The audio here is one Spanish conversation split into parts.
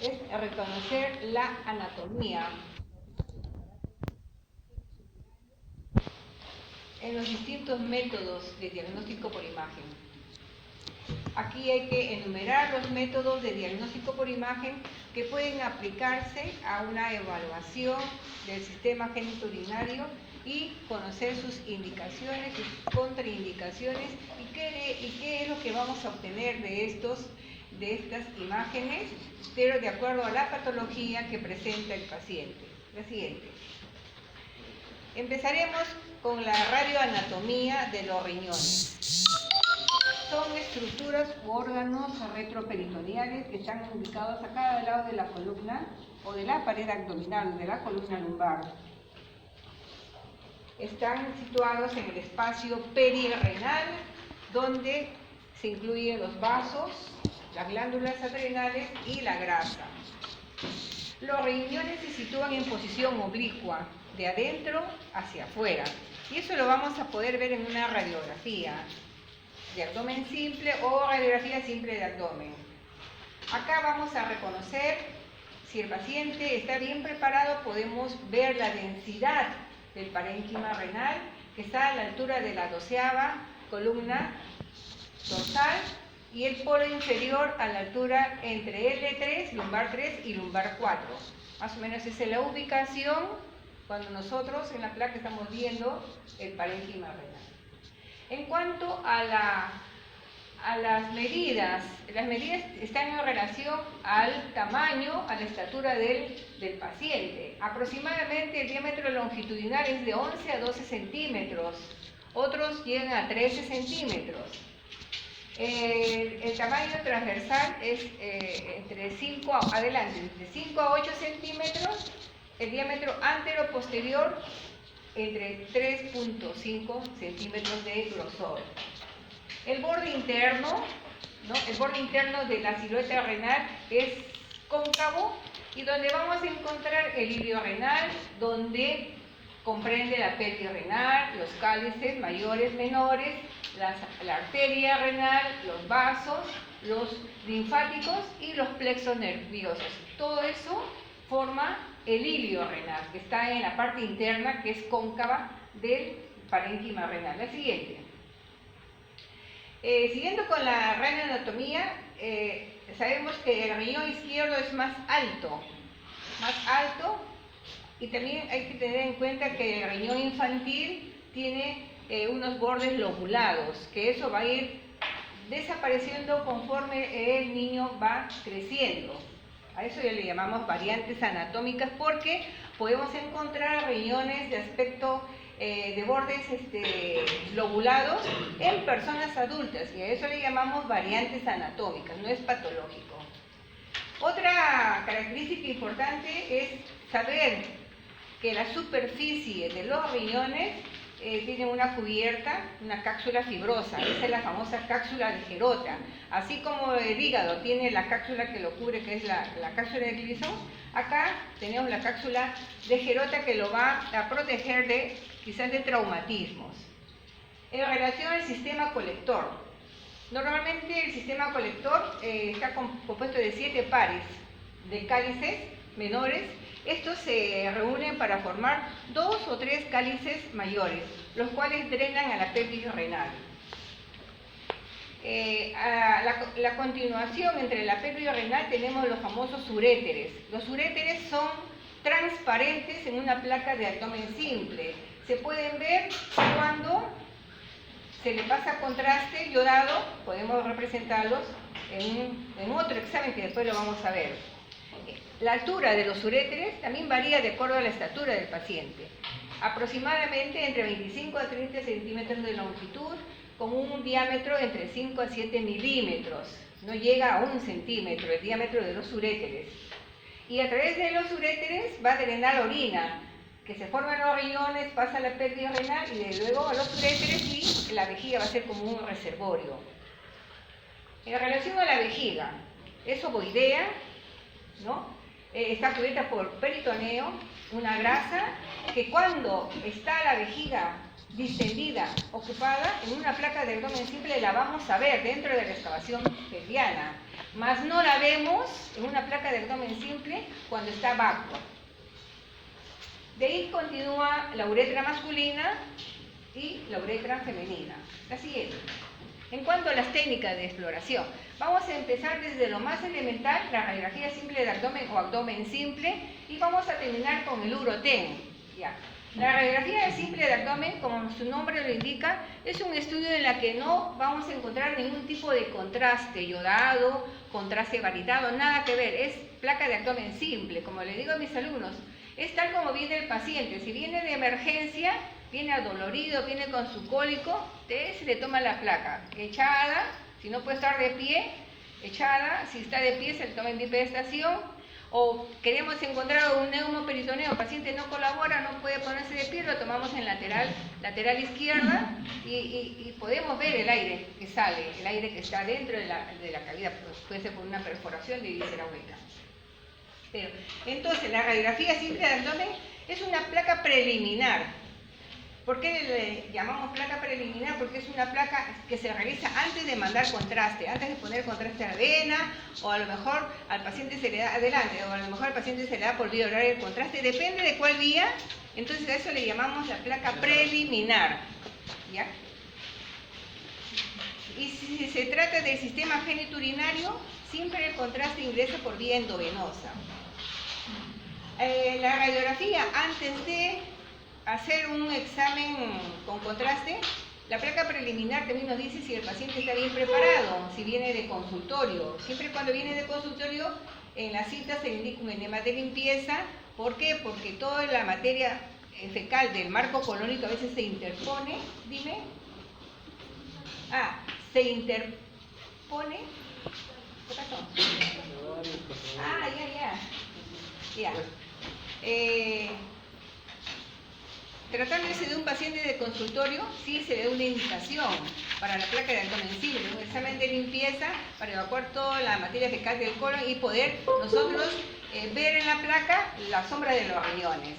es reconocer la anatomía en los distintos métodos de diagnóstico por imagen. Aquí hay que enumerar los métodos de diagnóstico por imagen que pueden aplicarse a una evaluación del sistema genitourinario y conocer sus indicaciones, sus contraindicaciones y qué es lo que vamos a obtener de estas imágenes, pero de acuerdo a la patología que presenta el paciente. La siguiente. Empezaremos con la radioanatomía de los riñones. Son estructuras u órganos retroperitoneales que están ubicados a cada lado de la columna o de la pared abdominal, de la columna lumbar. Están situados en el espacio perirrenal, donde se incluyen los vasos, las glándulas adrenales y la grasa. Los riñones se sitúan en posición oblicua, de adentro hacia afuera, y eso lo vamos a poder ver en una radiografía de abdomen simple o radiografía simple de abdomen. Acá vamos a reconocer si el paciente está bien preparado. Podemos ver la densidad del parénquima renal, que está a la altura de la 12ª columna dorsal, y el polo inferior a la altura entre L3, lumbar 3 y lumbar 4. Más o menos esa es la ubicación cuando nosotros en la placa estamos viendo el parénquima renal. En cuanto a las medidas están en relación al tamaño, a la estatura del paciente. Aproximadamente el diámetro longitudinal es de 11 a 12 centímetros, otros llegan a 13 centímetros. El tamaño transversal es entre 5 a 8 centímetros, el diámetro antero-posterior entre 3.5 centímetros de grosor. El borde interno, el borde interno de la silueta renal es cóncavo, y donde vamos a encontrar el ilio renal, donde comprende la pelvis renal, los cálices mayores, menores, la arteria renal, los vasos, los linfáticos y los plexos nerviosos. Todo eso forma el ilio renal, que está en la parte interna, que es cóncava del parénquima renal. La siguiente. Siguiendo con la radioanatomía, sabemos que el riñón izquierdo es más alto, y también hay que tener en cuenta que el riñón infantil tiene unos bordes lobulados, que eso va a ir desapareciendo conforme el niño va creciendo. A eso ya le llamamos variantes anatómicas, porque podemos encontrar riñones de aspecto de bordes lobulados en personas adultas, y a eso le llamamos variantes anatómicas, no es patológico. Otra característica importante es saber que la superficie de los riñones tiene una cubierta, una cápsula fibrosa. Esa es la famosa cápsula de Gerota. Así como el hígado tiene la cápsula que lo cubre, que es la cápsula de Gleason, acá tenemos la cápsula de Gerota, que lo va a proteger quizás de traumatismos. En relación al sistema colector, normalmente el sistema colector está compuesto de 7 pares de cálices menores. Estos se reúnen para formar 2 o 3 cálices mayores, los cuales drenan a la pelvis renal. La continuación entre la pelvis renal tenemos los famosos uréteres. Los uréteres son transparentes en una placa de abdomen simple. Se pueden ver cuando se le pasa contraste iodado. Podemos representarlos en otro examen que después lo vamos a ver. La altura de los uréteres también varía de acuerdo a la estatura del paciente. Aproximadamente entre 25 a 30 centímetros de longitud, con un diámetro entre 5 a 7 milímetros. No llega a 1 centímetro el diámetro de los uréteres. Y a través de los uréteres va a drenar orina, que se forma en los riñones, pasa a la pelvis renal y luego a los uréteres, y la vejiga va a ser como un reservorio. En relación a la vejiga, es ovoidea, está cubierta por peritoneo, una grasa que cuando está la vejiga distendida, ocupada, en una placa de abdomen simple la vamos a ver dentro de la excavación pelviana. Mas no la vemos en una placa de abdomen simple cuando está vacua. De ahí continúa la uretra masculina y la uretra femenina. La siguiente. En cuanto a las técnicas de exploración, vamos a empezar desde lo más elemental, la radiografía simple de abdomen o abdomen simple, y vamos a terminar con el uroten. Ya. La radiografía simple de abdomen, como su nombre lo indica, es un estudio en el que no vamos a encontrar ningún tipo de contraste yodado, contraste varietado, nada que ver. Es placa de abdomen simple, como le digo a mis alumnos. Es tal como viene el paciente. Si viene de emergencia, viene adolorido, viene con su cólico, se le toma la placa, echada, si no puede estar de pie, echada, si está de pie se le toma en bipedestación, o queremos encontrar un neumoperitoneo, el paciente no colabora, no puede ponerse de pie, lo tomamos en lateral izquierda y podemos ver el aire que sale, el aire que está dentro de la cavidad, puede ser por una perforación de víscera hueca. Entonces, la radiografía simple de abdomen es una placa preliminar. ¿Por qué le llamamos placa preliminar? Porque es una placa que se realiza antes de mandar contraste, antes de poner contraste a la vena, o a lo mejor al paciente se le da adelante, o a lo mejor al paciente se le da por vía oral el contraste, depende de cuál vía, entonces a eso le llamamos la placa preliminar. ¿Ya? Y si se trata del sistema genitourinario, siempre el contraste ingresa por vía endovenosa. La radiografía, antes de hacer un examen con contraste, la placa preliminar también nos dice si el paciente está bien preparado, si viene de consultorio. Siempre cuando viene de consultorio, en la cita se le indica un enema de limpieza. ¿Por qué? Porque toda la materia fecal del marco colónico a veces se interpone. Dime. Se interpone. ¿Qué pasó? Ya. Tratándose de un paciente de consultorio, sí se le da una indicación para la placa de abdomen simple, un examen de limpieza para evacuar toda la materia fecal del colon y poder nosotros ver en la placa la sombra de los riñones.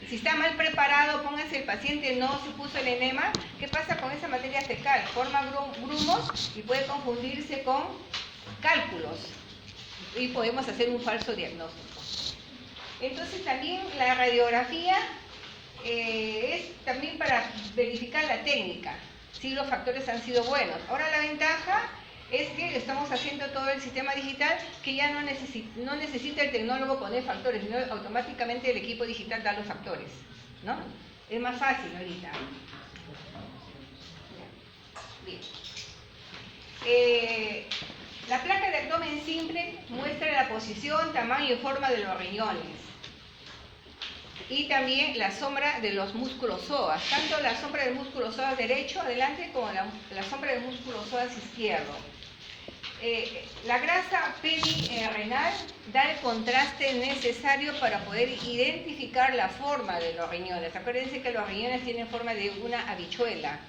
Si está mal preparado, pónganse, el paciente no se puso el enema, ¿qué pasa con esa materia fecal? Forma grumos y puede confundirse con cálculos y podemos hacer un falso diagnóstico. Entonces también la radiografía es también para verificar la técnica, si los factores han sido buenos. Ahora la ventaja es que estamos haciendo todo el sistema digital que ya no necesita el tecnólogo poner factores, sino automáticamente el equipo digital da los factores, ¿no? Es más fácil ahorita. Bien. La placa de abdomen simple muestra la posición, tamaño y forma de los riñones. Y también la sombra de los músculos psoas, tanto la sombra del músculo psoas derecho adelante como la sombra del músculo psoas izquierdo. La grasa perirenal da el contraste necesario para poder identificar la forma de los riñones. Acuérdense que los riñones tienen forma de una habichuela.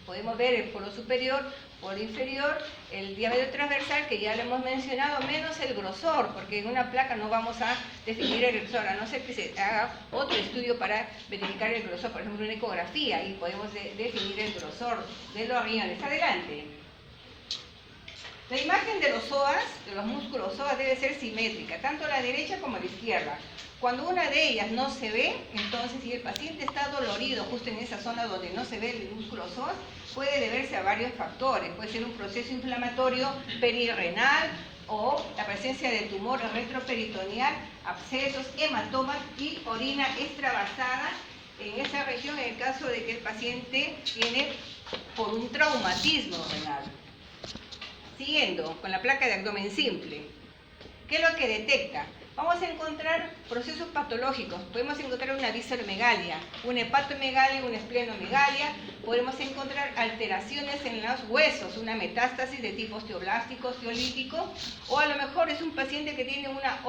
Podemos ver el polo superior, polo inferior, el diámetro transversal, que ya lo hemos mencionado, menos el grosor, porque en una placa no vamos a definir el grosor, a no ser que se haga otro estudio para verificar el grosor, por ejemplo una ecografía, y podemos definir el grosor de los riñones. Adelante. La imagen de los psoas, de los músculos psoas, debe ser simétrica, tanto la derecha como la izquierda. Cuando una de ellas no se ve, entonces si el paciente está dolorido justo en esa zona donde no se ve el músculo psoas, puede deberse a varios factores. Puede ser un proceso inflamatorio perirenal o la presencia de tumor retroperitoneal, abscesos, hematomas y orina extravasada en esa región en el caso de que el paciente viene por un traumatismo renal. Siguiendo con la placa de abdomen simple, ¿qué es lo que detecta? Vamos a encontrar procesos patológicos. Podemos encontrar una visceromegalia, una hepatomegalia, una esplenomegalia. Podemos encontrar alteraciones en los huesos, una metástasis de tipo osteoblástico, osteolítico, o a lo mejor es un paciente que tiene una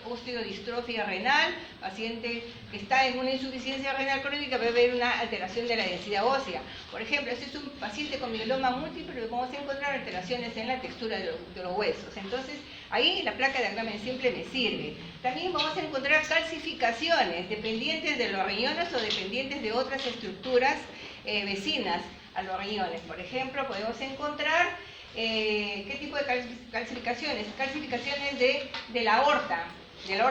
osteodistrofia renal, paciente que está en una insuficiencia renal crónica, puede haber una alteración de la densidad ósea. Por ejemplo, este es un paciente con mieloma múltiple, vamos a encontrar alteraciones en la textura de los huesos. Entonces, ahí la placa de abdomen simple me sirve. También vamos a encontrar calcificaciones dependientes de los riñones o dependientes de otras estructuras vecinas a los riñones. Por ejemplo, podemos encontrar ¿Qué tipo de calcificaciones? Calcificaciones de la aorta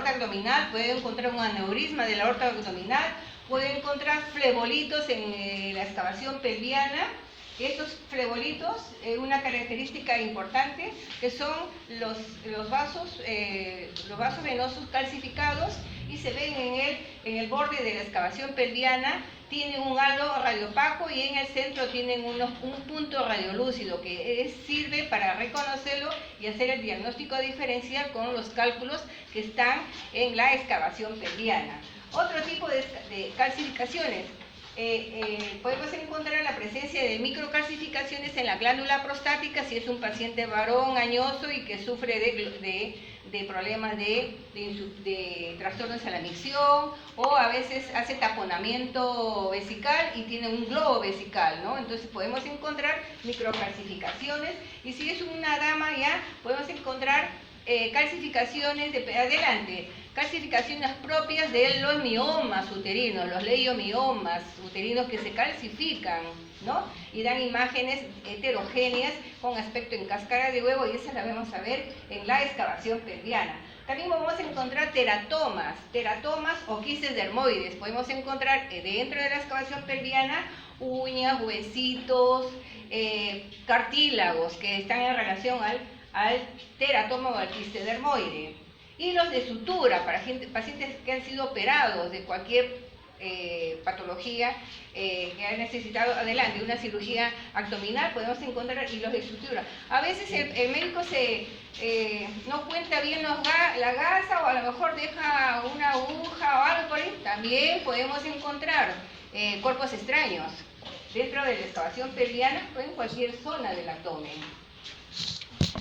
abdominal. Puede encontrar un aneurisma de la aorta abdominal, puede encontrar flebolitos en la excavación pelviana. Estos flebolitos, una característica importante, que son los vasos venosos calcificados, y se ven en el borde de la excavación pelviana. Tienen un halo radiopaco y en el centro tienen un punto radiolúcido que sirve para reconocerlo y hacer el diagnóstico diferencial con los cálculos que están en la excavación pelviana. Otro tipo de calcificaciones. Podemos encontrar la presencia de microcalcificaciones en la glándula prostática si es un paciente varón añoso y que sufre de problemas de trastornos a la micción, o a veces hace taponamiento vesical y tiene un globo vesical, ¿no? Entonces podemos encontrar microcalcificaciones, y si es una dama ya podemos encontrar calcificaciones calcificaciones propias de los miomas uterinos, los leiomiomas uterinos que se calcifican, ¿no? Y dan imágenes heterogéneas con aspecto en cáscara de huevo, y esa la vamos a ver en la excavación pelviana. También vamos a encontrar teratomas o quistes dermoides. Podemos encontrar dentro de la excavación pelviana uñas, huesitos, cartílagos que están en relación al teratoma o al quiste dermoide. Hilos de sutura para pacientes que han sido operados de cualquier patología que ha necesitado adelante una cirugía abdominal. Podemos encontrar hilos de sutura. A veces el médico no cuenta bien la gasa, o a lo mejor deja una aguja o algo por ahí. También podemos encontrar cuerpos extraños dentro de la excavación pelviana o en cualquier zona del abdomen.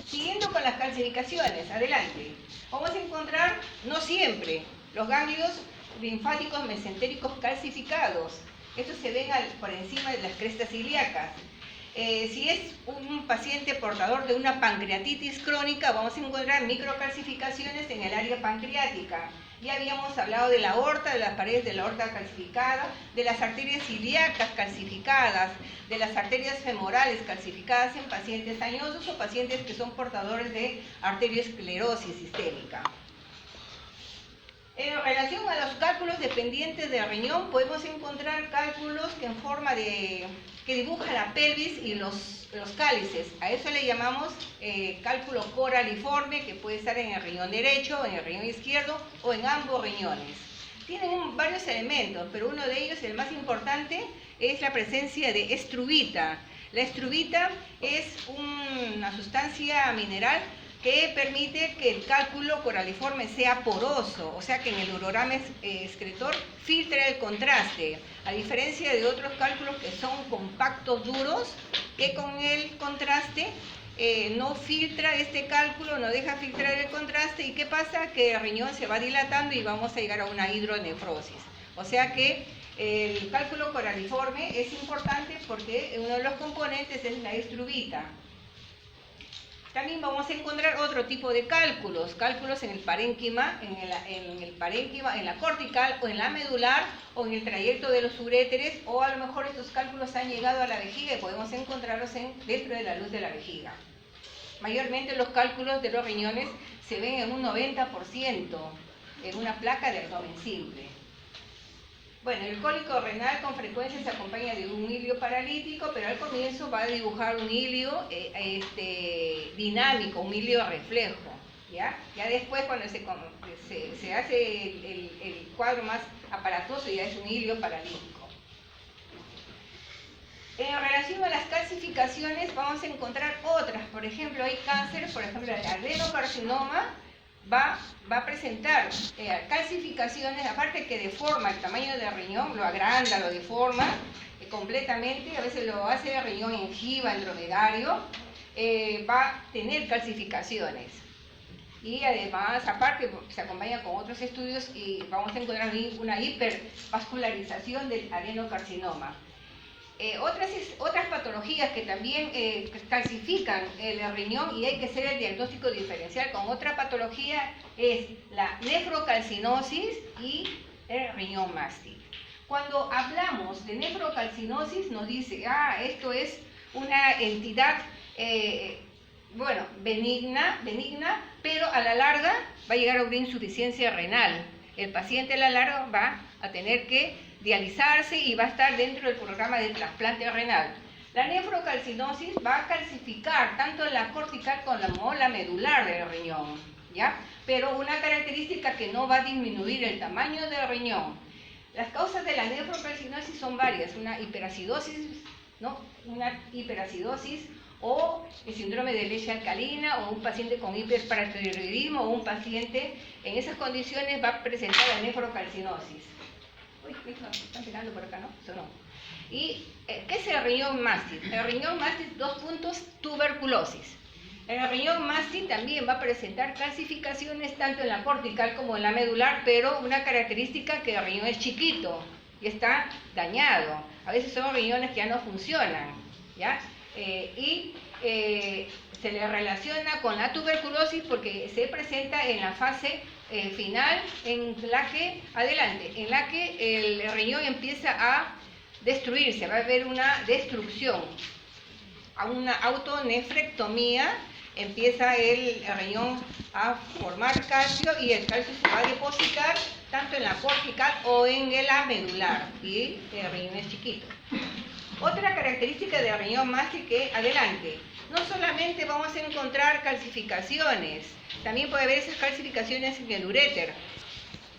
Siguiendo con las calcificaciones, adelante. Vamos a encontrar, no siempre, los ganglios linfáticos mesentéricos calcificados. Estos se ven por encima de las crestas ilíacas. Si es un paciente portador de una pancreatitis crónica, vamos a encontrar microcalcificaciones en el área pancreática. Ya habíamos hablado de la aorta, de las paredes de la aorta calcificada, de las arterias ilíacas calcificadas, de las arterias femorales calcificadas en pacientes añosos o pacientes que son portadores de arteriosclerosis sistémica. En relación a los cálculos dependientes del riñón, podemos encontrar cálculos que dibujan la pelvis y los cálices. A eso le llamamos cálculo coraliforme, que puede estar en el riñón derecho, en el riñón izquierdo o en ambos riñones. Tienen varios elementos, pero uno de ellos, el más importante, es la presencia de estruvita. La estruvita es una sustancia mineral que permite que el cálculo coraliforme sea poroso, o sea que en el urograma excretor filtre el contraste, a diferencia de otros cálculos que son compactos, duros, que con el contraste no filtra este cálculo, no deja filtrar el contraste. ¿Y qué pasa? Que el riñón se va dilatando y vamos a llegar a una hidronefrosis. O sea que el cálculo coraliforme es importante porque uno de los componentes es la estruvita. También vamos a encontrar otro tipo de cálculos en el parénquima, en la cortical o en la medular o en el trayecto de los uréteres, o a lo mejor estos cálculos han llegado a la vejiga y podemos encontrarlos dentro de la luz de la vejiga. Mayormente los cálculos de los riñones se ven en un 90% en una placa de abdomen simple. Bueno, el cólico renal con frecuencia se acompaña de un hilio paralítico, pero al comienzo va a dibujar un hilio dinámico, un hilio reflejo. ¿Ya? Ya después, cuando se hace el cuadro más aparatoso, ya es un hilio paralítico. En relación a las calcificaciones, vamos a encontrar otras. Por ejemplo, hay cáncer, por ejemplo, el adenocarcinoma va a presentar calcificaciones, aparte que deforma el tamaño del riñón, lo agranda, lo deforma completamente, a veces lo hace el riñón en jiba, en dromedario, va a tener calcificaciones. Y además, aparte, se acompaña con otros estudios y vamos a encontrar una hipervascularización del adenocarcinoma. Otras patologías que también calcifican el riñón y hay que hacer el diagnóstico diferencial con otra patología es la nefrocalcinosis y el riñón mástil. Cuando hablamos de nefrocalcinosis nos dice, esto es una entidad bueno, benigna, pero a la larga va a llegar a una insuficiencia renal. El paciente a la larga va a tener que dializarse y va a estar dentro del programa de trasplante renal. La nefrocalcinosis va a calcificar tanto la cortical como la medular del riñón, ¿ya? Pero una característica que no va a disminuir el tamaño del riñón. Las causas de la nefrocalcinosis son varias, una hiperacidosis, ¿no? Una hiperacidosis o el síndrome de leche alcalina o un paciente con hiperparatiroidismo o un paciente en esas condiciones va a presentar la nefrocalcinosis. Uy, están pegando por acá, ¿no? Eso no. ¿Y qué es el riñón mástil? El riñón mástil, 2 puntos, tuberculosis. El riñón mástil también va a presentar calcificaciones tanto en la cortical como en la medular, pero una característica que el riñón es chiquito y está dañado. A veces son riñones que ya no funcionan, ¿ya? Se le relaciona con la tuberculosis porque se presenta en la fase final en la que el riñón empieza a destruirse, va a haber una destrucción, a una autonefrectomía, empieza el riñón a formar calcio y el calcio se va a depositar tanto en la cortical o en la medular y el riñón es chiquito. Otra característica del riñón mástil que no solamente vamos a encontrar calcificaciones, también puede haber esas calcificaciones en el uréter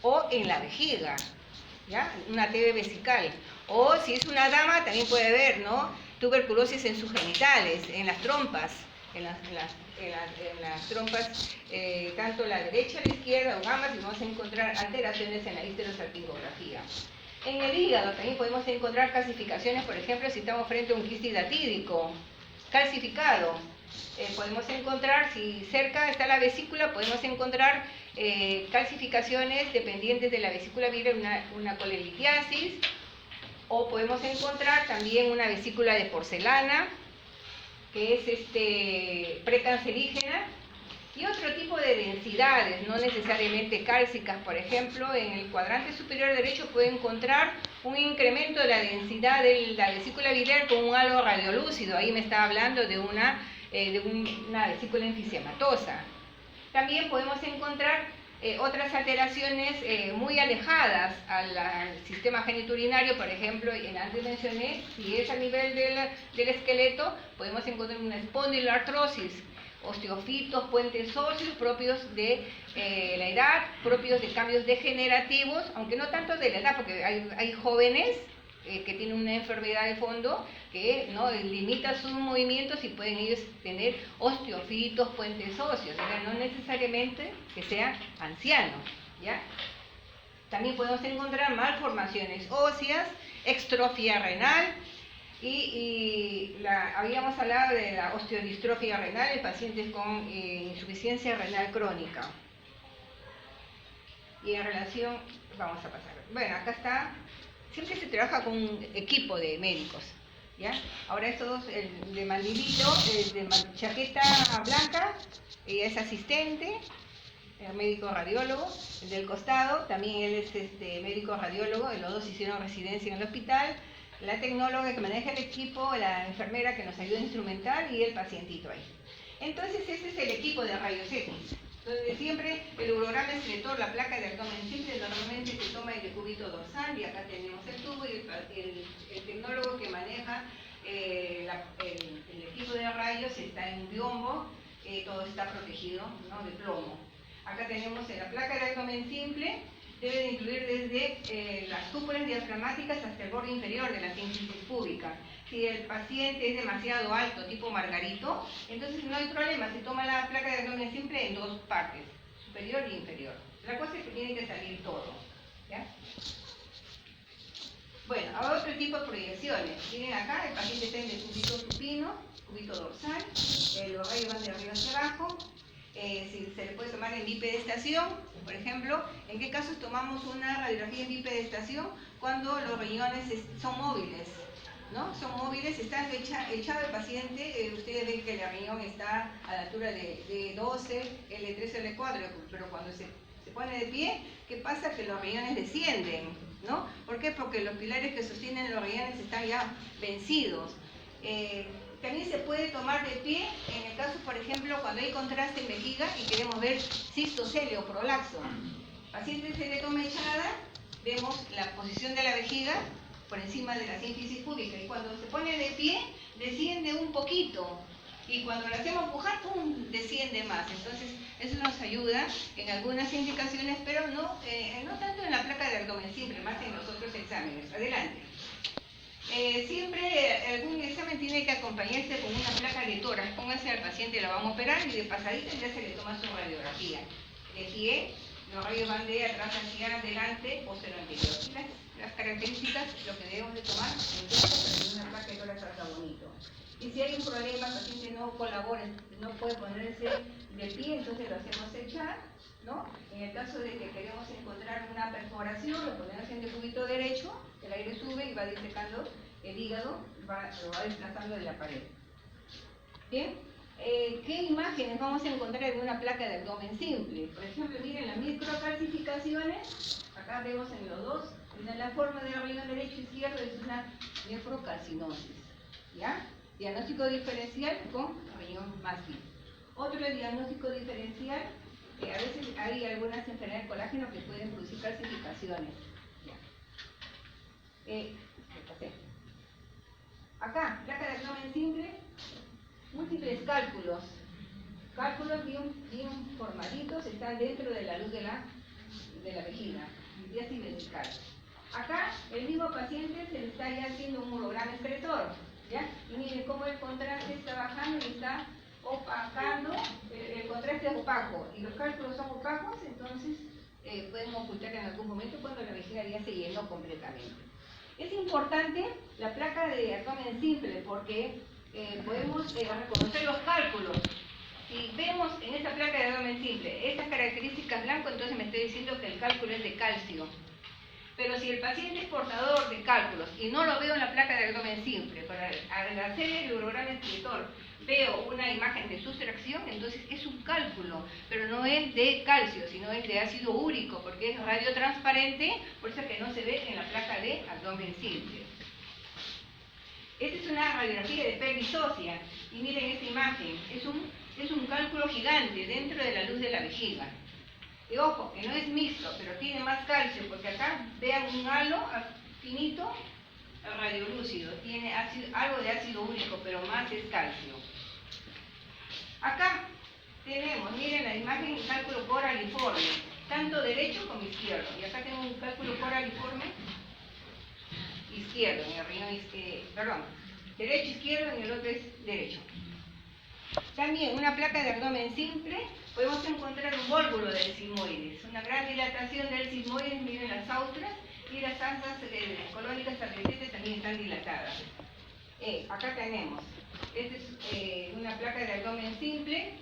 o en la vejiga, ¿ya? Una TB vesical. O si es una dama, también puede haber, ¿no? Tuberculosis en sus genitales, en las trompas, trompas, tanto la derecha, la izquierda o ambas, y vamos a encontrar alteraciones en la histerosalpingografía. En el hígado también podemos encontrar calcificaciones, por ejemplo, si estamos frente a un quiste hidatídico calcificado. Podemos encontrar, si cerca está la vesícula, podemos encontrar calcificaciones dependientes de la vesícula biliar, una colelitiasis, o podemos encontrar también una vesícula de porcelana, que es precancerígena, y otro tipo de densidades, no necesariamente cálcicas. Por ejemplo, en el cuadrante superior derecho puede encontrar un incremento de la densidad de la vesícula biliar con un halo radiolúcido. Ahí me está hablando de una vesícula enfisematosa. También podemos encontrar otras alteraciones muy alejadas al sistema genitourinario. Por ejemplo, antes mencioné, si es a nivel del esqueleto, podemos encontrar una espondiloartrosis, osteofitos, puentes óseos propios de la edad, propios de cambios degenerativos, aunque no tanto de la edad, porque hay jóvenes que tienen una enfermedad de fondo que no limita sus movimientos y pueden ellos tener osteofitos, puentes óseos, ¿verdad? No necesariamente que sean ancianos, ¿ya? También podemos encontrar malformaciones óseas, extrofia renal, habíamos hablado de la osteodistrofia renal en pacientes con insuficiencia renal crónica. Y en relación, vamos a pasar. Bueno, acá está, siempre se trabaja con un equipo de médicos, ¿ya? Ahora estos, el de mandilito, el de chaqueta blanca, ella es asistente, el médico radiólogo. El del costado, también él es médico radiólogo, los dos hicieron residencia en el hospital. La tecnóloga que maneja el equipo, la enfermera que nos ayuda a instrumentar y el pacientito ahí. Entonces este es el equipo de rayos X, donde siempre el urograma excretor, la placa de abdomen simple, normalmente se toma el decúbito dorsal, y acá tenemos el tubo y el tecnólogo que maneja el equipo de rayos está en un biombo, todo está protegido, ¿no?, de plomo. Acá tenemos la placa de abdomen simple. Debe de incluir desde las cúpulas diafragmáticas hasta el borde inferior de la sínfisis púbica. Si el paciente es demasiado alto, tipo margarito, entonces no hay problema, se toma la placa de abdomen simple en 2 partes, superior y inferior. La cosa es que tiene que salir todo, ¿ya? Bueno, ahora otro tipo de proyecciones. Tienen acá, el paciente está en decúbito supino, cúbito dorsal, los rayos van de arriba hacia abajo. Si se le puede tomar en bipedestación, por ejemplo. ¿En qué casos tomamos una radiografía en bipedestación? Cuando los riñones son móviles, ¿no? Son móviles, está echado el paciente, ustedes ven que el riñón está a la altura de 12, L3, L4, pero cuando se pone de pie, ¿qué pasa? Que los riñones descienden, ¿no? ¿Por qué? Porque los pilares que sostienen los riñones están ya vencidos. también se puede tomar de pie en el caso, por ejemplo, cuando hay contraste en vejiga y queremos ver cistocele o prolapso. Paciente se le toma echada, vemos la posición de la vejiga por encima de la sínfisis púbica y cuando se pone de pie desciende un poquito y cuando lo hacemos pujar, ¡pum!, desciende más. Entonces eso nos ayuda en algunas indicaciones, pero no tanto en la placa de abdomen simple, más en los otros exámenes. Adelante. Siempre algún examen tiene que acompañarse con una placa de tórax. Póngase al paciente, la vamos a operar y de pasadita ya se le toma su radiografía. De pie, los rayos van de atrás hacia adelante o cero anterior. Y las características, lo que debemos de tomar en cuenta para que una placa de tórax salga bonito. Y si hay un problema, el paciente no colabora, no puede ponerse de pie, entonces lo hacemos echar, ¿no? En el caso de que queremos encontrar una perforación, lo ponemos en decúbito derecho, el aire sube y va disecando el hígado, lo va desplazando de la pared. Bien, ¿qué imágenes vamos a encontrar en una placa de abdomen simple? Por ejemplo, miren las microcalcificaciones, acá vemos en los dos, la forma del riñón derecho y izquierdo es una nefrocalcinosis, ¿ya? Diagnóstico diferencial con riñón más bien. Otro diagnóstico diferencial, a veces hay algunas enfermedades de colágeno que pueden producir calcificaciones. Acá, placa de abdomen simple, múltiples cálculos. Cálculos bien formaditos, están dentro de la luz de la vejiga, diástasis vesical. Acá, el mismo paciente se le está ya haciendo un urograma excretor, ¿ya? Y miren cómo el contraste está bajando y está opacando, el contraste es opaco y los cálculos son opacos, entonces podemos ocultar en algún momento cuando la vejiga ya se llenó completamente. Es importante la placa de abdomen simple porque podemos reconocer los cálculos. Si vemos en esta placa de abdomen simple estas características blanco, entonces me estoy diciendo que el cálculo es de calcio. Pero si el paciente es portador de cálculos y no lo veo en la placa de abdomen simple, al hacer el urograma excretor veo una imagen de sustracción, entonces es un cálculo, pero no es de calcio, sino es de ácido úrico, porque es radiotransparente, por eso es que no se ve en la placa de abdomen simple. Esta es una radiografía de pelvis ósea, y miren esta imagen, es un cálculo gigante dentro de la luz de la vejiga. Y ojo, que no es mixto, pero tiene más calcio, porque acá vean un halo finito, radiolúcido, tiene algo de ácido úrico, pero más es calcio. Acá tenemos, miren la imagen, un cálculo coraliforme, tanto derecho como izquierdo. Y acá tengo un cálculo coraliforme izquierdo, en el riñón derecho, izquierdo, en el otro es derecho. También una placa de abdomen simple, podemos encontrar un vólvulo del sigmoides, una gran dilatación del sigmoides, miren las austras, y las asas colónicas adyacentes también están dilatadas. Acá tenemos, esta es una placa de abdomen simple,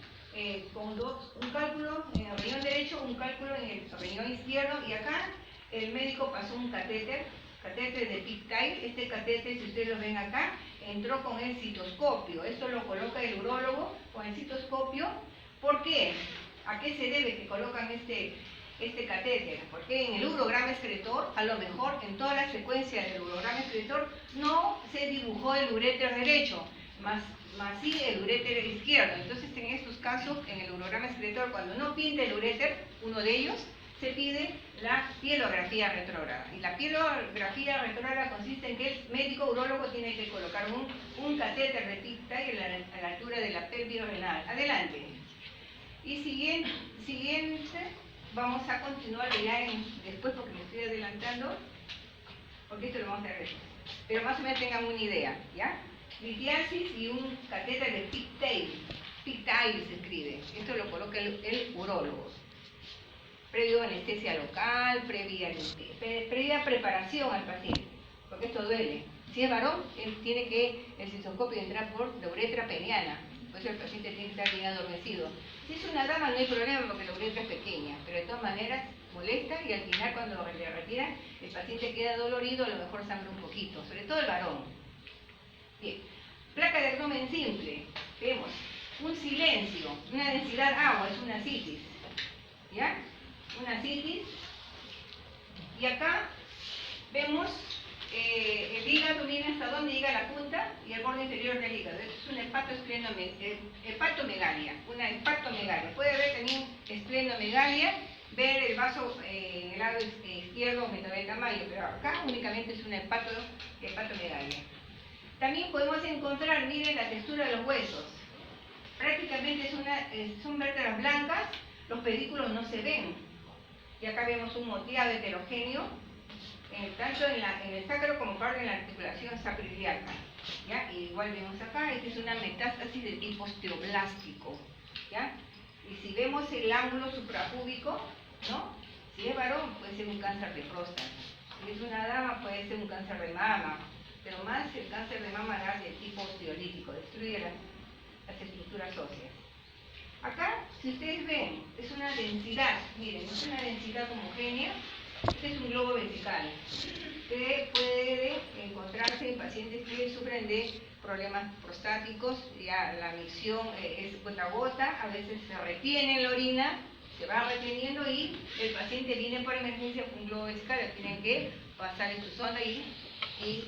con un cálculo en el riñón derecho, un cálculo en el riñón izquierdo, y acá el médico pasó un catéter de Pip-Tide. Este catéter, si ustedes lo ven acá, entró con el citoscopio. Esto lo coloca el urólogo con el citoscopio. ¿Por qué? ¿A qué se debe que colocan este catéter? Porque en el urograma excretor, a lo mejor en toda la secuencia del urograma excretor, no se dibujó el uréter derecho, más sí el uréter izquierdo. Entonces, en estos casos, en el urograma excretor, cuando no pinta el uréter, uno de ellos, se pide la pielografía retrógrada. Y la pielografía retrógrada consiste en que el médico urólogo tiene que colocar un catéter de Pip-Tide a la altura de la pelvis renal. Adelante. Y siguiente, vamos a continuar ya después porque me estoy adelantando, porque esto lo vamos a ver después. Pero más o menos tengan una idea, ¿ya? Litiasis y un catéter de Pip-Tide. Pip-Tide se escribe. Esto lo coloca el urólogo. Previo anestesia local, previa preparación al paciente, porque esto duele. Si es varón, tiene que el cistoscopio entrar por la uretra peniana, por eso el paciente tiene que estar bien adormecido. Si es una dama no hay problema porque la uretra es pequeña, pero de todas maneras molesta y al final cuando le retiran el paciente queda dolorido, a lo mejor sangra un poquito, sobre todo el varón. Bien, placa de abdomen simple, vemos un silencio, una densidad agua, es una citis, ¿ya? Una citis, y acá vemos el hígado, miren hasta dónde llega la punta y el borde inferior del hígado. Esto es una hepatomegalia, una hepatomegalia. Puede haber también esplenomegalia, ver el vaso en el lado izquierdo aumentar el tamaño, pero acá únicamente es una hepatomegalia. También podemos encontrar, miren la textura de los huesos. Prácticamente son vértebras blancas, los pedículos no se ven. Y acá vemos un moteado heterogéneo, tanto en el sacro como parte de la articulación sacroiliaca. ¿Ya? Y igual vemos acá, esta es una metástasis de tipo osteoblástico. ¿Ya? Y si vemos el ángulo suprapúbico, ¿no? Si es varón, puede ser un cáncer de próstata. Si es una dama, puede ser un cáncer de mama. Pero más el cáncer de mama da de tipo osteolítico, destruye las estructuras óseas. Acá, si ustedes ven, es una densidad, miren, es una densidad homogénea. Este es un globo vesical que puede encontrarse en pacientes que sufren de problemas prostáticos. Ya la micción es gota a gota, a veces se retiene en la orina, se va reteniendo y el paciente viene por emergencia con un globo vesical, tienen que pasar en su sonda y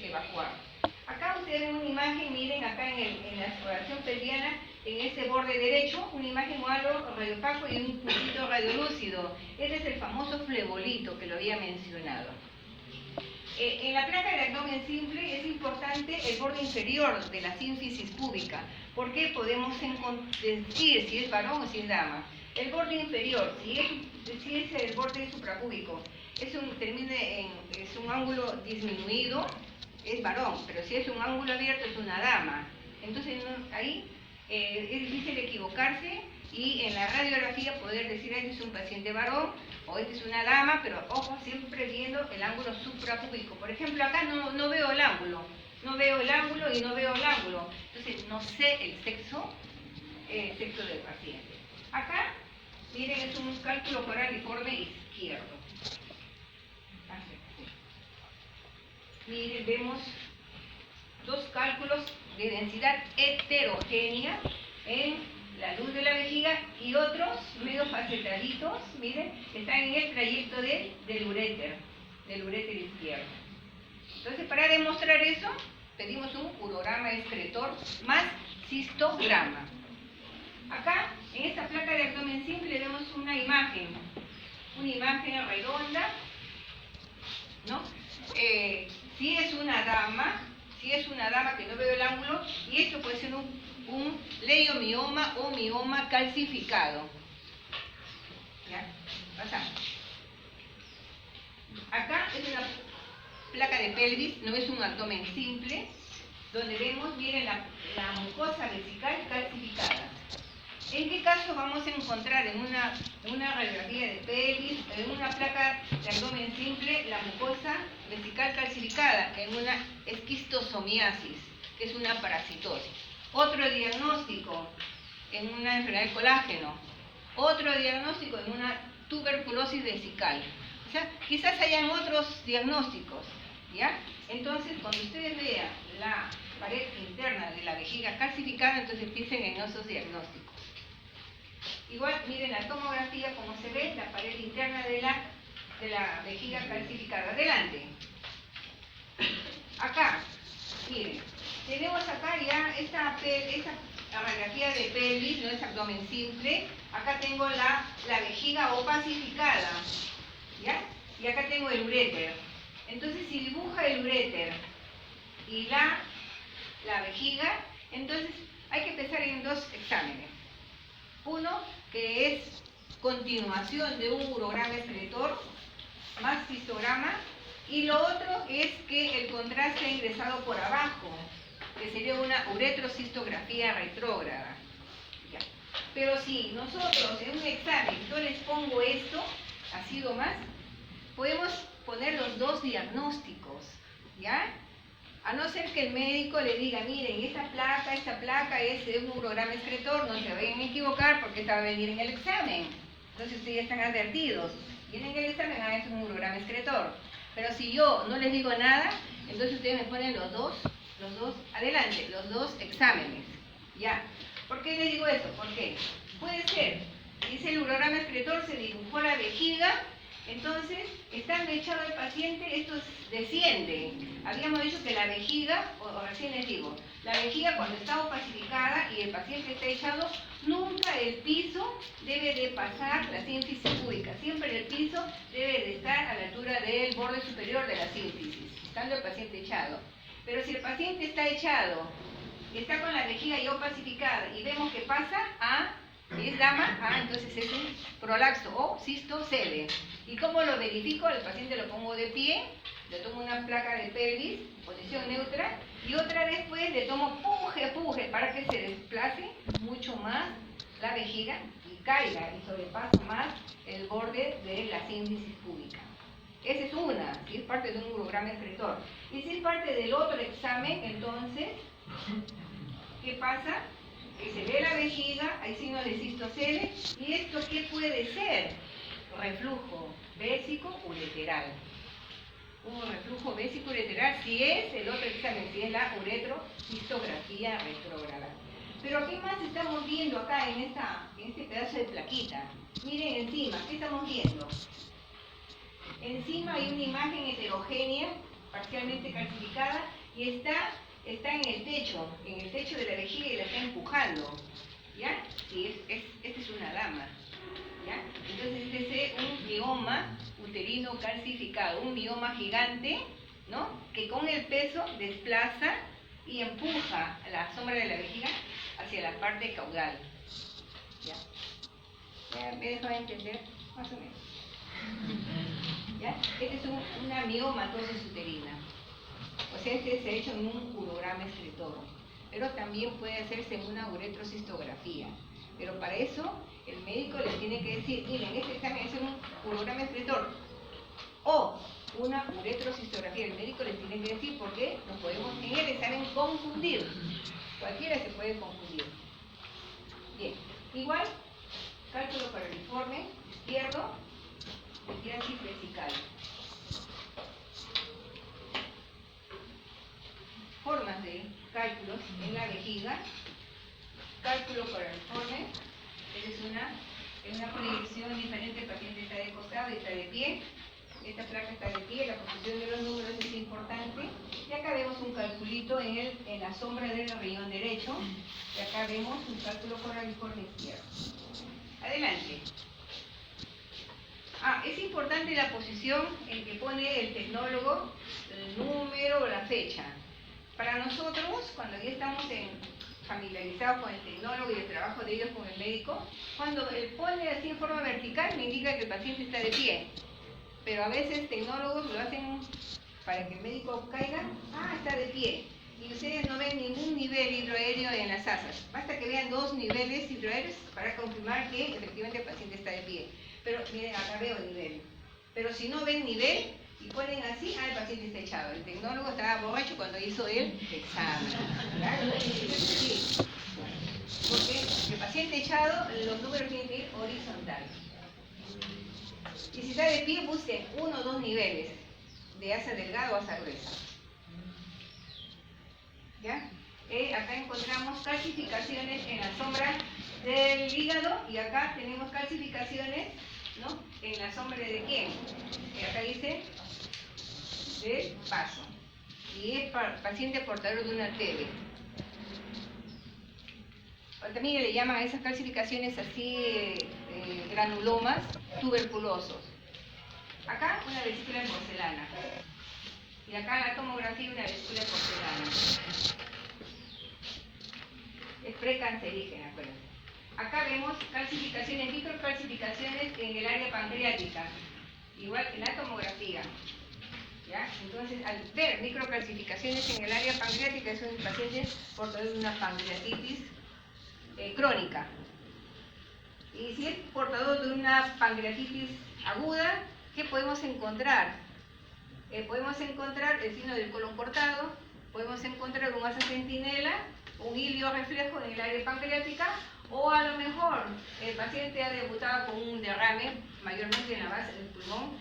evacuar. Acá ustedes ven una imagen, miren acá en la exploración pelviana, en ese borde derecho, una imagen o algo radiopaco y un puntito radiolúcido. Este es el famoso flebolito que lo había mencionado. En la placa del abdomen simple es importante el borde inferior de la sínfisis púbica, porque podemos decir si es varón o si es dama. El borde inferior, si es el borde suprapúbico, es un ángulo disminuido, es varón, pero si es un ángulo abierto es una dama. Entonces ahí es difícil equivocarse y en la radiografía poder decir este es un paciente varón o este es una dama, pero ojo, siempre viendo el ángulo suprapúbico. Por ejemplo, acá no veo el ángulo, no veo el ángulo y no veo el ángulo, entonces no sé el sexo del paciente. Acá, miren, es un cálculo coraliforme izquierdo. Miren, vemos dos cálculos de densidad heterogénea en la luz de la vejiga y otros medio facetaditos, miren, están en el trayecto del uréter izquierdo. Entonces, para demostrar eso, pedimos un urograma excretor más cistograma. Acá, en esta placa de abdomen simple, vemos una imagen redonda, ¿no? Si es una dama que no veo el ángulo, y esto puede ser un leiomioma o mioma calcificado. ¿Ya? Pasamos. Acá es una placa de pelvis, no es un abdomen simple, donde vemos, miren, la mucosa vesical calcificada. ¿En qué caso vamos a encontrar en una radiografía de pelvis, en una placa de abdomen simple, la mucosa vesical calcificada, en una esquistosomiasis, que es una parasitosis? Otro diagnóstico, en una enfermedad de colágeno. Otro diagnóstico, en una tuberculosis vesical. O sea, quizás hayan otros diagnósticos, ¿ya? Entonces, cuando ustedes vean la pared interna de la vejiga calcificada, entonces piensen en esos diagnósticos. Igual, miren la tomografía, como se ve, la pared interna de la vejiga calcificada. Adelante. Acá, miren, tenemos acá ya esta radiografía de pelvis, no es abdomen simple. Acá tengo la vejiga opacificada, ¿ya? Y acá tengo el uréter. Entonces, si dibuja el uréter y la vejiga, entonces hay que pensar en dos exámenes. Uno, que es continuación de un urograma excretor más cistograma, y lo otro es que el contraste ha ingresado por abajo, que sería una uretrocistografía retrógrada. ¿Ya? Pero si nosotros en un examen yo les pongo esto, así nomás, podemos poner los dos diagnósticos, ¿ya? A no ser que el médico le diga, miren, esta placa es de un urograma excretor, no se vayan a equivocar porque esta va a venir en el examen. Entonces ustedes ya están advertidos. Vienen en el examen, es un urograma excretor. Pero si yo no les digo nada, entonces ustedes me ponen los dos exámenes. ¿Ya? ¿Por qué les digo eso? Porque puede ser, dice el urograma excretor, se dibujó la vejiga Entonces, estando echado el paciente, esto desciende. Habíamos dicho que la vejiga, o recién les digo, la vejiga cuando está opacificada y el paciente está echado, nunca el piso debe de pasar la sínfisis púbica. Siempre el piso debe de estar a la altura del borde superior de la sínfisis, estando el paciente echado. Pero si el paciente está echado, está con la vejiga ya opacificada y vemos que pasa a es gamma, entonces es un prolapso o cisto-cele. ¿Y cómo lo verifico? Al paciente lo pongo de pie, le tomo una placa de pelvis, posición neutra, y otra vez después le tomo puje para que se desplace mucho más la vejiga y caiga y sobrepase más el borde de la sínfisis púbica. Esa es una, si es parte de un urograma excretor. Y si es parte del otro examen, entonces, ¿qué pasa? Que se ve la vejiga, hay signos de cisto-cele, y esto ¿qué puede ser? Reflujo vésico-ureteral. Un reflujo vésico-ureteral si es el otro examen, si es la uretrocistografía retrógrada. Pero ¿qué más estamos viendo acá en este pedazo de plaquita? Miren encima, ¿qué estamos viendo? Encima hay una imagen heterogénea, parcialmente calcificada, y está en el techo de la vejiga y la está empujando, ¿ya? Sí, esta es una dama, ¿ya? Entonces este es un mioma uterino calcificado, un mioma gigante, ¿no? Que con el peso desplaza y empuja la sombra de la vejiga hacia la parte caudal, ¿ya? ¿Me dejan entender? Más o menos. ¿Ya? Esta es una miomatosis uterina. O sea, este se ha hecho en un urograma excretor, pero también puede hacerse en una uretrocistografía. Pero para eso el médico les tiene que decir, miren, este examen es un urograma excretor o una uretrocistografía. El médico les tiene que decir porque nos podemos en el examen confundir. Cualquiera se puede confundir. Bien, igual, cálculo para el informe izquierdo, litiasis vesical. Formas de cálculos en la vejiga. Cálculo para el informe. Es una proyección diferente. El paciente está de costado y está de pie. Esta placa está de pie. La posición de los números es importante. Y acá vemos un calculito en la sombra del riñón derecho. Y acá vemos un cálculo para el informe izquierdo. Adelante. Es importante la posición en que pone el tecnólogo, el número o la fecha. Para nosotros, cuando ya estamos familiarizados con el tecnólogo y el trabajo de ellos con el médico, cuando él pone así en forma vertical, me indica que el paciente está de pie. Pero a veces tecnólogos lo hacen para que el médico caiga, está de pie. Y ustedes no ven ningún nivel hidroaéreo en las asas. Basta que vean 2 niveles hidroaéreos para confirmar que efectivamente el paciente está de pie. Pero miren, acá veo nivel. Pero si no ven nivel y ponen así, el paciente está echado. El tecnólogo estaba borracho cuando hizo el examen. ¿Claro? Sí. Porque el paciente echado, los números tienen que ir horizontales. Y si está de pie, busquen 1 o 2 niveles de asa delgada o asa gruesa. ¿Ya? Acá encontramos calcificaciones en la sombra del hígado y acá tenemos calcificaciones, ¿no? En la sombra de quién. Acá dice del vaso. Y es paciente portador de una TB. También le llaman a esas calcificaciones así granulomas tuberculosos. Acá una vesícula en porcelana. Y acá la tomografía una vesícula en porcelana. Es precancerígena, acuérdense. Acá vemos calcificaciones, microcalcificaciones en el área pancreática, igual que la tomografía. ¿Ya? Entonces, al ver microcalcificaciones en el área pancreática, son pacientes portadores de una pancreatitis crónica. Y si es portador de una pancreatitis aguda, ¿qué podemos encontrar? Podemos encontrar el signo del colon cortado, podemos encontrar un asa centinela, un hilio reflejo en el área pancreática, o a lo mejor el paciente ha debutado con un derrame, mayormente en la base del pulmón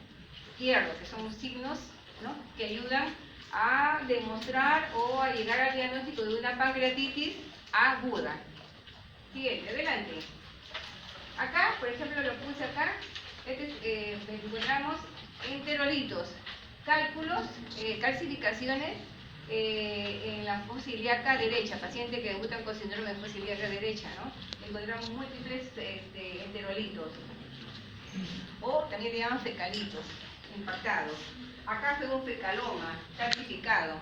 izquierdo, que son signos, ¿no?, que ayudan a demostrar o a llegar al diagnóstico de una pancreatitis aguda. Siguiente, adelante. Acá, por ejemplo, lo puse acá, encontramos enterolitos, cálculos, calcificaciones en la fosa ilíaca derecha, paciente que debutan con síndrome de fosa ilíaca derecha, ¿no? Encontramos múltiples enterolitos, o también le llaman fecalitos, impactados. Acá fue un fecaloma calcificado,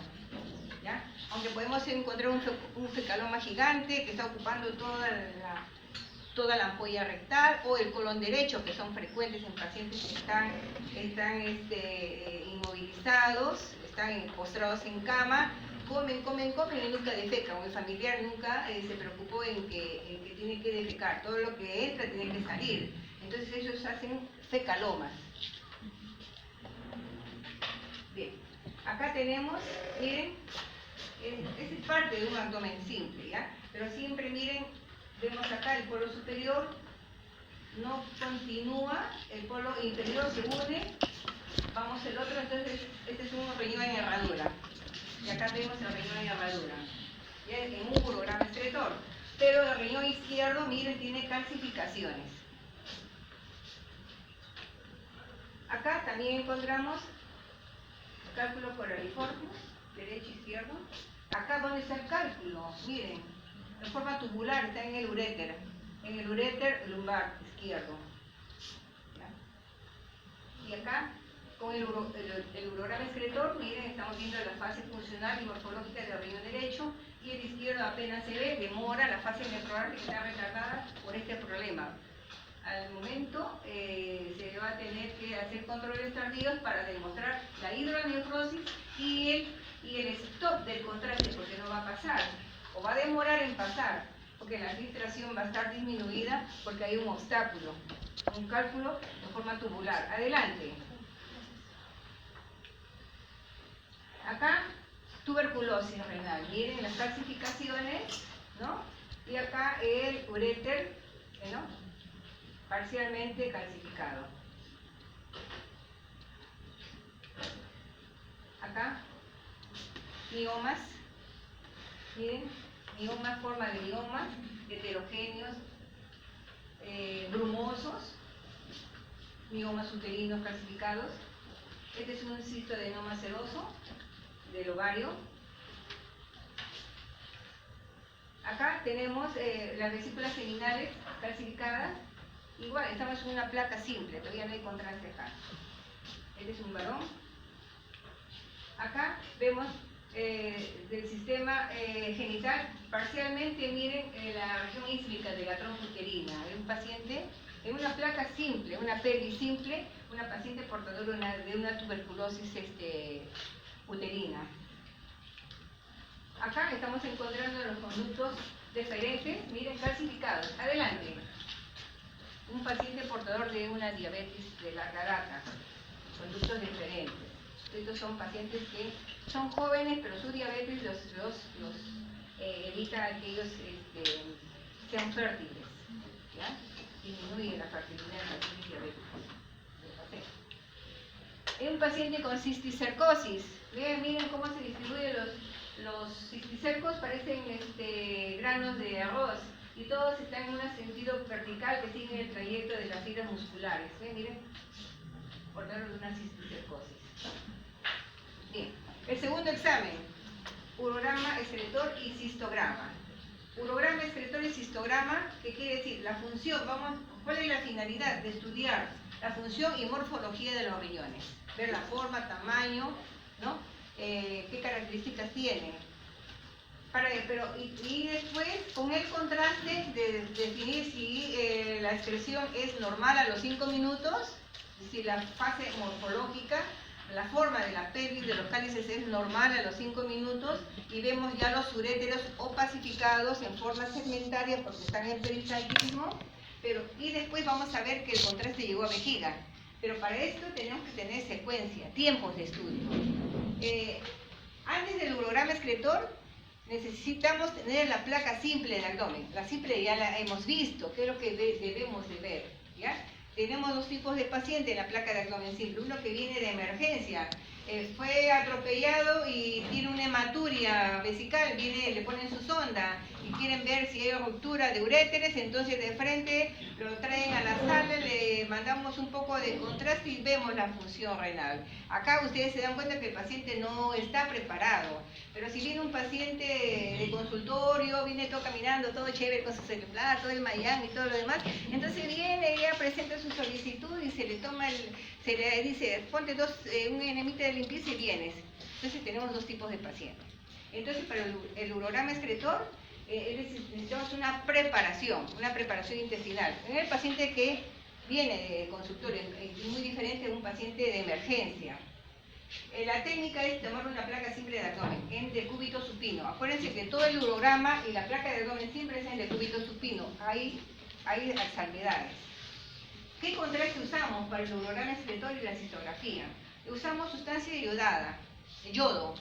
¿ya? Aunque podemos encontrar un fecaloma gigante que está ocupando toda la ampolla rectal, o el colon derecho, que son frecuentes en pacientes que están inmovilizados, están postrados en cama, comen y nunca defecan, o el familiar nunca se preocupó en que tiene que defecar, todo lo que entra tiene que salir. Entonces ellos hacen fecalomas. Bien, acá tenemos, miren, esta es parte de un abdomen simple, ¿ya? Pero siempre miren, vemos acá el polo superior no continúa, el polo inferior se une, vamos el otro, entonces este es un riñón en herradura. Y acá tenemos el riñón en herradura, ¿ya? En un urograma excretor. Pero el riñón izquierdo, miren, tiene calcificaciones. Acá también encontramos cálculo coraliforme, derecho e izquierdo. Acá donde está el cálculo, miren, de forma tubular, está en el uréter lumbar izquierdo. ¿Ya? Y acá, con el urograma excretor, miren, estamos viendo la fase funcional y morfológica del riñón derecho, y el izquierdo apenas se ve, demora la fase nefral que está retardada por este problema. Al momento se va a tener que hacer controles tardíos para demostrar la hidronefrosis y el stop del contraste, porque no va a pasar, o va a demorar en pasar, porque la filtración va a estar disminuida porque hay un obstáculo, un cálculo de forma tubular. Adelante. Acá, tuberculosis renal. Miren las calcificaciones, ¿no? Y acá el uréter, ¿no? Parcialmente calcificado. Acá, miomas, miren, miomas, forma de miomas, heterogéneos, brumosos, miomas uterinos calcificados. Este es un cistoadenoma seroso del ovario. Acá tenemos las vesículas seminales calcificadas. Igual, estamos en una placa simple, todavía no hay contraste acá. Este es un varón. Acá vemos del sistema genital, parcialmente, miren, la región ísmica de la trompa uterina. Es un paciente en una placa simple, una pelvis simple, una paciente portadora de una tuberculosis uterina. Acá estamos encontrando los conductos deferentes, miren, calcificados. Adelante. Un paciente portador de una diabetes de larga data, conductos deferentes. Estos son pacientes que son jóvenes, pero su diabetes los evita que ellos sean fértiles, ¿ya? Disminuye la fertilidad en pacientes diabéticos. Es un paciente con cisticercosis. Miren cómo se distribuyen los cisticercos, parecen granos de arroz, y todos están en un sentido vertical que siguen el trayecto de las fibras musculares. Miren, portador de una cisticercosis. Bien, el segundo examen, urograma excretor y cistograma. Urograma excretor y cistograma, ¿qué quiere decir? La función, ¿cuál es la finalidad? De estudiar la función y morfología de los riñones. Ver la forma, tamaño, ¿no? Qué características tienen. Y después, con el contraste, de definir si la excreción es normal a los 5 minutos, si la fase morfológica, la forma de la pelvis de los cálices es normal a los 5 minutos, y vemos ya los uréteros opacificados en forma segmentaria porque están en peristaltismo, y después vamos a ver que el contraste llegó a vejiga. Pero para esto tenemos que tener secuencia, tiempos de estudio. Antes del urograma excretor, necesitamos tener la placa simple del abdomen. La simple ya la hemos visto, que es lo que debemos de ver, ¿ya? Tenemos dos tipos de pacientes en la placa de abdomen simple. Uno que viene de emergencia, fue atropellado y tiene una hematuria vesical, le ponen su sonda, y quieren ver si hay ruptura de uréteres, entonces de frente lo traen a la sala, le mandamos un poco de contraste y vemos la función renal. Acá ustedes se dan cuenta que el paciente no está preparado, pero si viene un paciente de consultorio, viene todo caminando, todo chévere con su celular, todo el Miami y todo lo demás, entonces viene, ella presenta su solicitud y se le toma se le dice, ponte un enemita de limpieza y vienes. Entonces tenemos dos tipos de pacientes. Entonces para el urograma excretor necesitamos una preparación intestinal. En el paciente que viene de consultorio es muy diferente de un paciente de emergencia. La técnica es tomar una placa simple de abdomen en decúbito supino. Acuérdense que todo el urograma y la placa de abdomen siempre es en decúbito supino. Hay salvedades. ¿Qué contraste usamos para el urograma excretor y la cistografía? Usamos sustancia iodada, yodo,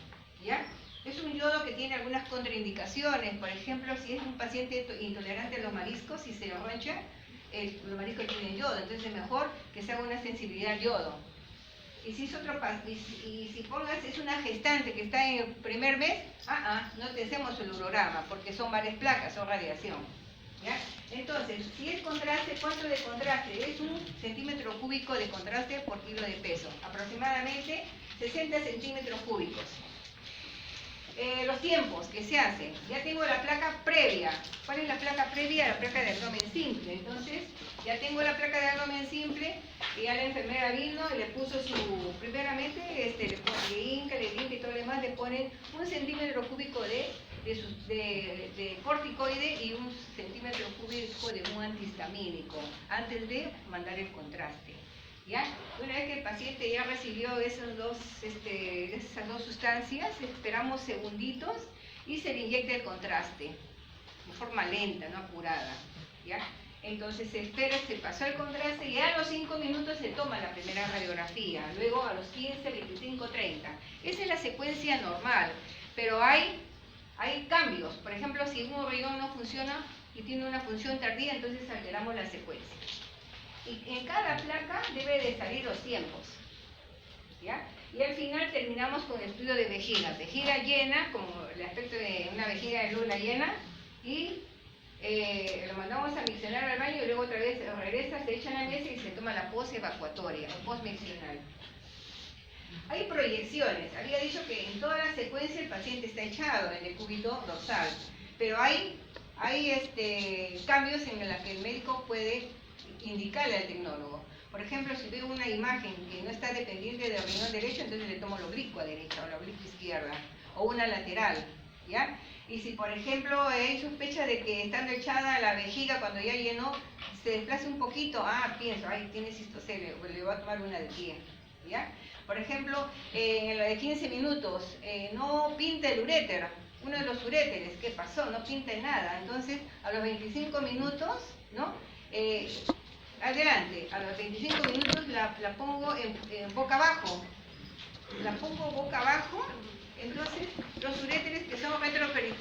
¿ya? Es un yodo que tiene algunas contraindicaciones. Por ejemplo, si es un paciente intolerante a los mariscos y se lo roncha, los mariscos tienen yodo, entonces es mejor que se haga una sensibilidad al yodo. Y si es si pongas, es una gestante que está en el primer mes, no te hacemos el urograma, porque son varias placas, son radiación. ¿Ya? Entonces, si es contraste, ¿cuánto de contraste? Es 1 centímetro cúbico de contraste por kilo de peso, aproximadamente 60 centímetros cúbicos. Los tiempos que se hacen, ya tengo la placa previa. ¿Cuál es la placa previa? La placa de abdomen simple. Entonces, ya tengo la placa de abdomen simple, y ya la enfermera vino y le puso primeramente, le hinca, le limpia y todo lo demás, le ponen 1 centímetro cúbico de corticoide y 1 centímetro cúbico de un antihistamínico, antes de mandar el contraste. ¿Ya? Una vez que el paciente ya recibió esas dos sustancias, esperamos segunditos y se le inyecta el contraste de forma lenta, no apurada. ¿Ya? Entonces se espera, se pasó el contraste y a los 5 minutos se toma la primera radiografía, luego a los 15, 25, 30. Esa es la secuencia normal, pero hay cambios. Por ejemplo, si un riñón no funciona y tiene una función tardía, entonces alteramos la secuencia. Y en cada placa debe de salir los tiempos, ¿ya? Y al final terminamos con el estudio de vejiga llena, como el aspecto de una vejiga de luna llena, y lo mandamos a miccionar al baño y luego otra vez regresa, se echa en la mesa y se toma la pos evacuatoria o post-miccional. Hay proyecciones. Había dicho que en toda la secuencia el paciente está echado en el decúbito dorsal, pero hay cambios en los que el médico puede indicarle al tecnólogo. Por ejemplo, si veo una imagen que no está dependiente del riñón derecho, entonces le tomo el oblicuo a derecha o la oblicuo izquierda, o una lateral, ¿ya? Y si, por ejemplo, hay sospecha de que estando echada la vejiga cuando ya llenó, se desplace un poquito, pienso, tiene cistocelia, le voy a tomar una de pie, ¿ya? Por ejemplo, en lo de 15 minutos, no pinta el uréter, uno de los uréteres, ¿qué pasó? No pinta nada. Entonces, a los 25 minutos, ¿no? Adelante, a los 25 minutos la pongo en boca abajo. La pongo boca abajo, entonces los uréteres